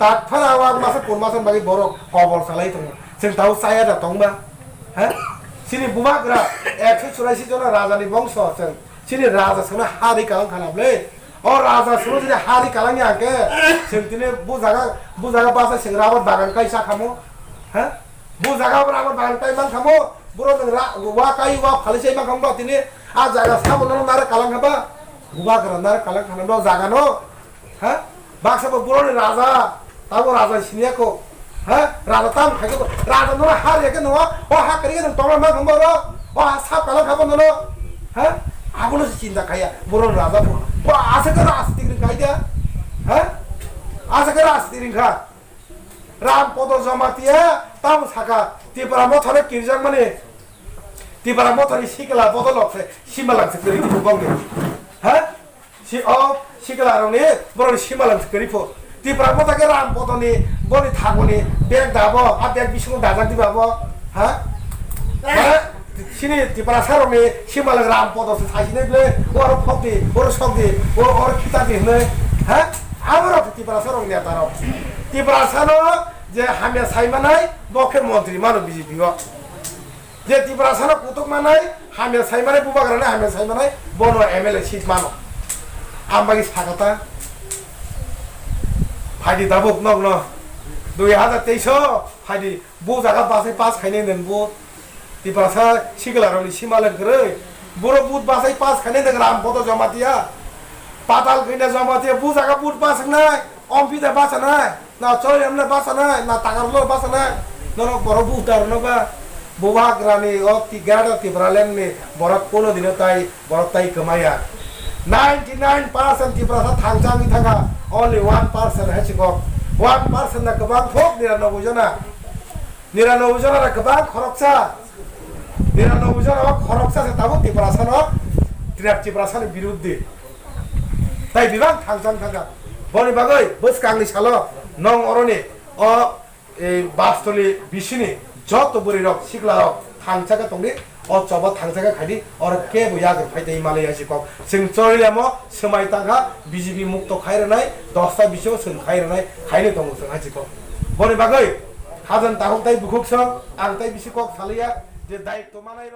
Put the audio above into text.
takfara awak masa pun masa bagi borok kobor salai tong sing tahu saya da tong ba ha sini bumagra 184 জন রাজানি বংশ আছে sini raja sena hari kalang khanable o raja sunu jodi hari kalang yake sing tine bu jaga pasa sing rabat bagan kaisa khamo ha bu jaga rabat bagan kai man khamo buro wa kai wa phalisai ma khamo tine a jaga sabono nar kalang khaba buba granar kalang khanabo jaga no ha baksa buro raja tabo raja siniako ha raja tam khaigo raja no har yake no o ha kari no toma ma khamo ro o sab kalang khabo no ha আগুলো চিন্তা খাইয়া বড় রাজা ও আছে করে আস্তি ring খাই দিয়া হ্যাঁ আছে করে আস্তি রিং খা রাম পদ জমাতিয়া তাও থাকা তিপারা মথরে কিরজাং মানে তিপারা মথরে শিকলা বদল আছে সীমা লাগছে করি দিব বঙ্গে হ্যাঁ সি ও শিকলা রনে বড় সীমা লাগছে করি ফো তিপারা মথকে রাম পদনি বনি থাগনি ব্যাগ দাবো আর ব্যাগ বিষ্ণু দাজা দিবাবো হ্যাঁ sini di pasar ni simalang ram podo sasine ble or phokdi or sokdi or kita dine ha amro di pasar ni ataro di pasar je hamya sai manai bokhe mantri mano BJP go je di pasar kutuk manai hamya sai manai bubagrane hamya sai manai bono MLA seat mano ambagi sagata phadi dabok nog no 2023 phadi bu jaga basai pas khaine nenbo di pasar sikla roni simalan kere boro but basai pas khane de ram photo jamatia patal kine jamatia bu jaga but pas na ompi da pas na na choi amna pas na na tagarlo pas na no boro bu dar no ba buwa grani o ti gada ti bralen ni borak kono dino tai borak tai kamaya 99% ti pasar thangchang ni thanga only 1% ha chiko 1% na kabang thok 99 jona ra kabang khoroksa 99 জন খরকসা তাবো তিপ্রাসান তিপ্রাসানের বিরুদ্ধে তাই বিভাগ থাংচান থাকা বনি বাগৈ বস কাংনি সালো নং অরনে অ এই বাস্তলি বিশিনি যত বরি রক সিকলা রক থাংচাকা তংনি অ চবা থাংচাকা খাইদি অর কে বয়াগে ফাইদে হিমালয় সিকক जों চরিলামো समाय तागा BJP मुक्त खाइरनाय 10টা বিশও जों खाइरनाय खाइनो दङ जों हाजिको বনি বাগৈ হাজান তাহক তাই বুখুকছ আং তাই বিশিকক সালিয়া যে দায়িত্ব মানাইর